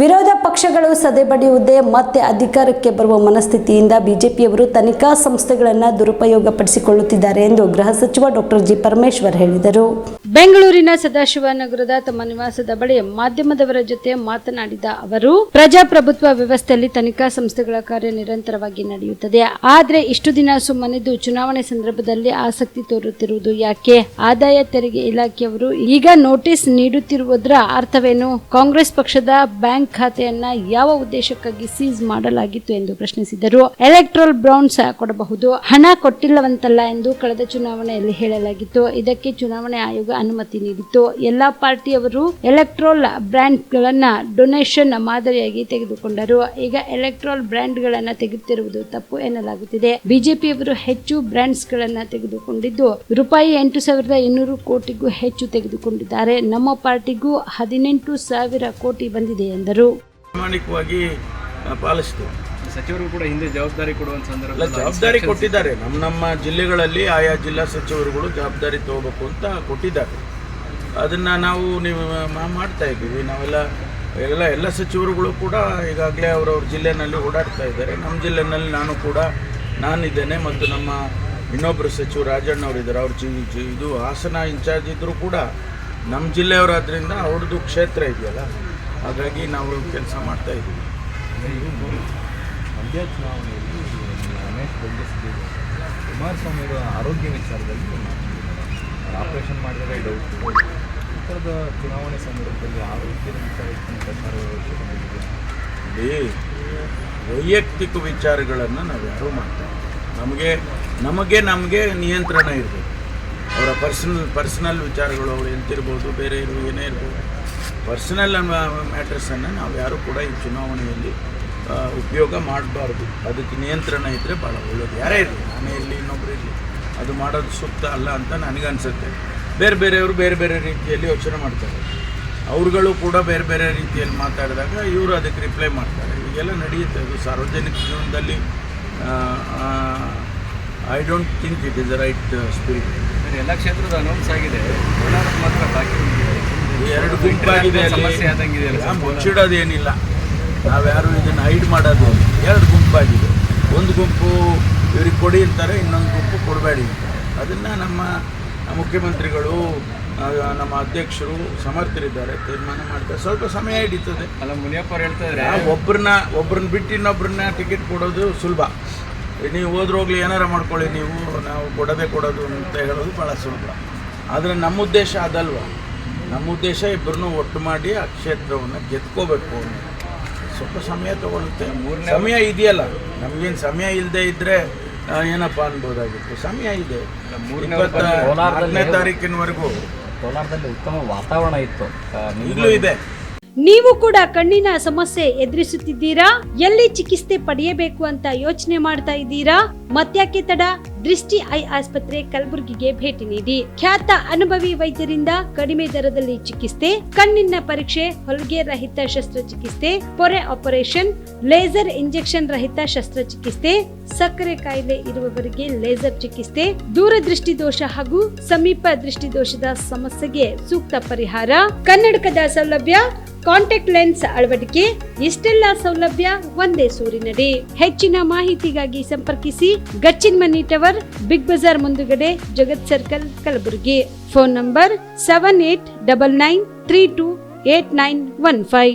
ವಿರೋಧ ಪಕ್ಷಗಳು ಸದೆಬಡಿಯುವುದೇ ಮತ್ತೆ ಅಧಿಕಾರಕ್ಕೆ ಬರುವ ಮನಸ್ಥಿತಿಯಿಂದ ಬಿಜೆಪಿಯವರು ತನಿಖಾ ಸಂಸ್ಥೆಗಳನ್ನು ದುರುಪಯೋಗಪಡಿಸಿಕೊಳ್ಳುತ್ತಿದ್ದಾರೆ ಎಂದು ಗೃಹ ಸಚಿವ ಡಾಕ್ಟರ್ ಜಿ ಪರಮೇಶ್ವರ್ ಹೇಳಿದರು. ಬೆಂಗಳೂರಿನ ಸದಾಶಿವನಗರದ ತಮ್ಮ ನಿವಾಸದ ಬಳಿ ಮಾಧ್ಯಮದವರ ಜೊತೆ ಮಾತನಾಡಿದ ಅವರು, ಪ್ರಜಾಪ್ರಭುತ್ವ ವ್ಯವಸ್ಥೆಯಲ್ಲಿ ತನಿಖಾ ಸಂಸ್ಥೆಗಳ ಕಾರ್ಯ ನಿರಂತರವಾಗಿ ನಡೆಯುತ್ತದೆ. ಆದರೆ ಇಷ್ಟು ದಿನ ಸುಮ್ಮನಿದ್ದು ಚುನಾವಣೆ ಸಂದರ್ಭದಲ್ಲಿ ಆಸಕ್ತಿ ತೋರುತ್ತಿರುವುದು ಯಾಕೆ? ಆದಾಯ ತೆರಿಗೆ ಇಲಾಖೆಯವರು ಈಗ ನೋಟಿಸ್ ನೀಡುತ್ತಿರುವುದರ ಅರ್ಥವೇನು? ಕಾಂಗ್ರೆಸ್ ಪಕ್ಷದ ಬ್ಯಾಂಕ್ ಖಾತೆಯನ್ನ ಯಾವ ಉದ್ದೇಶಕ್ಕಾಗಿ ಸೀಸ್ ಮಾಡಲಾಗಿತ್ತು ಎಂದು ಪ್ರಶ್ನಿಸಿದರು. ಎಲೆಕ್ಟ್ರಲ್ ಬಾಂಡ್ಸ್ ಕೊಡಬಹುದು, ಹಣ ಕೊಟ್ಟಿಲ್ಲವಂತಲ್ಲ ಎಂದು ಕಳೆದ ಚುನಾವಣೆಯಲ್ಲಿ ಹೇಳಲಾಗಿತ್ತು. ಇದಕ್ಕೆ ಚುನಾವಣೆ ಆಯೋಗ ಅನುಮತಿ ನೀಡಿತ್ತು. ಎಲ್ಲಾ ಪಾರ್ಟಿಯವರು ಎಲೆಕ್ಟ್ರಲ್ ಬ್ರ್ಯಾಂಡ್ಗಳನ್ನ ಡೊನೇಷನ್ ಮಾದರಿಯಾಗಿ ತೆಗೆದುಕೊಂಡರು. ಈಗ ಎಲೆಕ್ಟ್ರಲ್ ಬ್ರ್ಯಾಂಡ್ಗಳನ್ನ ತೆಗೆದುತ್ತಿರುವುದು ತಪ್ಪು ಎನ್ನಲಾಗುತ್ತಿದೆ. ಬಿಜೆಪಿಯವರು ಹೆಚ್ಚು ಬ್ರ್ಯಾಂಡ್ಸ್ಗಳನ್ನ ತೆಗೆದುಕೊಂಡಿದ್ದು ರೂಪಾಯಿ 8,200 ಕೋಟಿಗೂ ಹೆಚ್ಚು ತೆಗೆದುಕೊಂಡಿದ್ದಾರೆ. ನಮ್ಮ ಪಾರ್ಟಿಗೂ 18,000 ಕೋಟಿ ಬಂದಿದೆ ಎಂದರು. ಪ್ರಾಮಾಣಿಕವಾಗಿ ಪಾಲಿಸ್ತು. ಸಚಿವರು ಕೂಡ ಹಿಂದೆ ಜವಾಬ್ದಾರಿ ಕೊಡುವಂತ ಸಂದರ್ಭ ಜವಾಬ್ದಾರಿ ಕೊಟ್ಟಿದ್ದಾರೆ. ನಮ್ಮ ಜಿಲ್ಲೆಗಳಲ್ಲಿ ಆಯಾ ಜಿಲ್ಲಾ ಸಚಿವರುಗಳು ಜವಾಬ್ದಾರಿ ತಗೋಬೇಕು ಅಂತ ಕೊಟ್ಟಿದ್ದಾರೆ. ಅದನ್ನು ನೀವು ಮಾಡ್ತಾ ಇದ್ದೀವಿ. ಎಲ್ಲ ಸಚಿವರುಗಳು ಕೂಡ ಈಗಾಗಲೇ ಅವರವ್ರ ಜಿಲ್ಲೆನಲ್ಲಿ ಓಡಾಡ್ತಾ ಇದ್ದಾರೆ. ನಮ್ಮ ಜಿಲ್ಲೆನಲ್ಲಿ ನಾನಿದ್ದೇನೆ ಮತ್ತು ನಮ್ಮ ಇನ್ನೊಬ್ಬರು ಸಚಿವರು ರಾಜಣ್ಣವರಿದ್ದಾರೆ. ಅವ್ರ ಇದು ಹಾಸನ ಇನ್ಚಾರ್ಜ್ ಇದ್ದರೂ ಕೂಡ ನಮ್ಮ ಜಿಲ್ಲೆಯವರಾದ್ರಿಂದ ಅವ್ರದ್ದು ಕ್ಷೇತ್ರ ಇದೆಯಲ್ಲ, ಹಾಗಾಗಿ ನಾವು ಕೆಲಸ ಮಾಡ್ತಾ ಇದ್ದೀವಿ. ಮಂಡ್ಯ ಚುನಾವಣೆಯಲ್ಲಿ ರಮೇಶ್ ಬೆಂಬಲಿಸಿದ್ದೀವಿ. ಕುಮಾರಸ್ವಾಮಿ ಅವರ ಆರೋಗ್ಯ ವಿಚಾರದಲ್ಲಿ ಆಪರೇಷನ್ ಮಾಡಿದರೆ ಡೌಟ್. ಈ ಥರದ ಚುನಾವಣೆ ಸಂದರ್ಭದಲ್ಲಿ ಆರೋಗ್ಯದ ವಿಚಾರ ಪ್ರಚಾರ ವೈಯಕ್ತಿಕ ವಿಚಾರಗಳನ್ನು ನಾವು ಯಾರೂ ಮಾಡ್ತೇವೆ. ನಮಗೆ ನಿಯಂತ್ರಣ ಇರಬೇಕು. ಅವರ ಪರ್ಸನಲ್ ವಿಚಾರಗಳು ಅವ್ರು ಎಂತಿರ್ಬೋದು, ಬೇರೆ ಏನೇ ಇರ್ಬೋದು, ಪರ್ಸನಲ್ ಮ್ಯಾಟರ್ಸನ್ನು ನಾವು ಯಾರೂ ಕೂಡ ಈ ಚುನಾವಣೆಯಲ್ಲಿ ಉಪಯೋಗ ಮಾಡಬಾರ್ದು. ಅದಕ್ಕೆ ನಿಯಂತ್ರಣ ಇದ್ದರೆ ಭಾಳ ಒಳ್ಳೆಯದು. ಯಾರೇ ಇರಲಿ, ನಾನೇ ಇರಲಿ, ಇನ್ನೊಬ್ಬರು ಇರಲಿ, ಅದು ಮಾಡೋದು ಸೂಕ್ತ ಅಲ್ಲ ಅಂತ ನನಗನ್ಸುತ್ತೆ. ಬೇರೆಯವರು ಬೇರೆ ರೀತಿಯಲ್ಲಿ ಯೋಚನೆ ಮಾಡ್ತಾರೆ. ಅವ್ರುಗಳು ಕೂಡ ಬೇರೆ ರೀತಿಯಲ್ಲಿ ಮಾತಾಡಿದಾಗ ಇವರು ಅದಕ್ಕೆ ರಿಪ್ಲೈ ಮಾಡ್ತಾರೆ. ಈಗೆಲ್ಲ ನಡೆಯುತ್ತೆ. ಅದು ಸಾರ್ವಜನಿಕ ಜೀವನದಲ್ಲಿ I don't think it is the right spirit. ಎಲ್ಲ ಕ್ಷೇತ್ರದ ಅನೌನ್ಸ್ ಆಗಿದೆ, ಮಾತ್ರ ಬಾಕಿ ಎರಡು ಗುಂಪಾಗಿದೆ. ಸಮಸ್ಯೆ ಆದಂಗಿದೆ. ಮುಚ್ಚಿಡೋದೇನಿಲ್ಲ, ನಾವ್ಯಾರು ಇದನ್ನು ಹೈಡ್ ಮಾಡೋದು. ಎರಡು ಗುಂಪಾಗಿದೆ. ಒಂದು ಗುಂಪು ಇವ್ರಿಗೆ ಕೊಡಿ ಅಂತಾರೆ, ಇನ್ನೊಂದು ಗುಂಪು ಕೊಡಬೇಡಿ ಅಂತಾರೆ. ಅದನ್ನು ನಮ್ಮ ಮುಖ್ಯಮಂತ್ರಿಗಳು, ನಮ್ಮ ಅಧ್ಯಕ್ಷರು ಸಮರ್ಥರಿದ್ದಾರೆ, ತೀರ್ಮಾನ ಮಾಡ್ತಾರೆ. ಸ್ವಲ್ಪ ಸಮಯ ಹಿಡಿತದೆ. ಅಲ್ಲ, ಮುನಿಯಪ್ಪ ಅವ್ರು ಹೇಳ್ತಾ ಇದ್ದಾರೆ, ಒಬ್ಬರನ್ನ ಬಿಟ್ಟು ಇನ್ನೊಬ್ಬರನ್ನ ಟಿಕೆಟ್ ಕೊಡೋದು ಸುಲಭ. ನೀವು ಹೋದ್ರೋಗ್ಲಿ ಏನಾರ ಮಾಡ್ಕೊಳ್ಳಿ, ನಾವು ಕೊಡೋದು ಅಂತ ಹೇಳೋದು ಭಾಳ ಸುಲಭ. ಆದರೆ ನಮ್ಮ ಉದ್ದೇಶ ಅದಲ್ವ. ನಮ್ಮ ಉದ್ದೇಶ ಇಬ್ಬರನ್ನೂ ಒಟ್ಟು ಮಾಡಿ ಆ ಕ್ಷೇತ್ರವನ್ನು ಗೆದ್ಕೋಬೇಕು. ಸ್ವಲ್ಪ ಸಮಯ ತಗೊಳುತ್ತೆ. ಸಮಯ ಇದೆಯಲ್ಲ, ನಮಗೇನು ಸಮಯ ಇಲ್ಲದೆ ಇದ್ದರೆ ಏನಪ್ಪ ಅನ್ಬೋದಾಗಿತ್ತು. ಸಮಯ ಇದೆ. 24ನೇ ತಾರೀಕಿನವರೆಗೂ ಕೋಲಾರದಲ್ಲಿ ಉತ್ತಮ ವಾತಾವರಣ ಇತ್ತು, ಈಗಲೂ ಇದೆ. ನೀವು ಕೂಡ ಕಣ್ಣಿನ ಸಮಸ್ಯೆ ಎದುರಿಸುತ್ತಿದ್ದೀರಾ? ಎಲ್ಲಿ ಚಿಕಿತ್ಸೆ ಪಡೆಯಬೇಕು ಅಂತ ಯೋಚನೆ ಮಾಡ್ತಾ ಇದ್ದೀರಾ? ಮತ್ಯಾಕೆ ತಡ? ದೃಷ್ಟಿ ಐ ಆಸ್ಪತ್ರೆ ಕಲಬುರಗಿಗೆ ಭೇಟಿ ನೀಡಿ. ಖ್ಯಾತ ಅನುಭವಿ ವೈದ್ಯರಿಂದ ಕಡಿಮೆ ದರದಲ್ಲಿ ಚಿಕಿತ್ಸೆ, ಕಣ್ಣಿನ ಪರೀಕ್ಷೆ, ಹೊಲಿಗೆ ರಹಿತ ಶಸ್ತ್ರಚಿಕಿತ್ಸೆ, ಪೊರೆ ಆಪರೇಷನ್, ಲೇಸರ್ ಇಂಜೆಕ್ಷನ್ ರಹಿತ ಶಸ್ತ್ರಚಿಕಿತ್ಸೆ, ಸಕ್ಕರೆ ಕಾಯಿಲೆ ಇರುವವರಿಗೆ ಲೇಸರ್ ಚಿಕಿತ್ಸೆ, ದೂರದೃಷ್ಟಿ ದೋಷ ಹಾಗೂ ಸಮೀಪ ದೃಷ್ಟಿ ದೋಷದ ಸಮಸ್ಯೆಗೆ ಸೂಕ್ತ ಪರಿಹಾರ, ಕನ್ನಡಕದ ಸೌಲಭ್ಯ, ಕಾಂಟ್ಯಾಕ್ಟ್ ಲೆನ್ಸ್ ಅಳವಡಿಕೆ, ಇಷ್ಟೆಲ್ಲ ಸೌಲಭ್ಯ ಒಂದೇ ಸೂರಿನಡಿ. ಹೆಚ್ಚಿನ ಮಾಹಿತಿಗಾಗಿ ಸಂಪರ್ಕಿಸಿ ಗಚ್ಚಿನ್ಮನಿ ಟವರ್, ಬಿಗ್ ಬಜಾರ್ ಮುಂದುಗಡೆ, Jagat circle, Kalaburagi. Phone number 7899328915.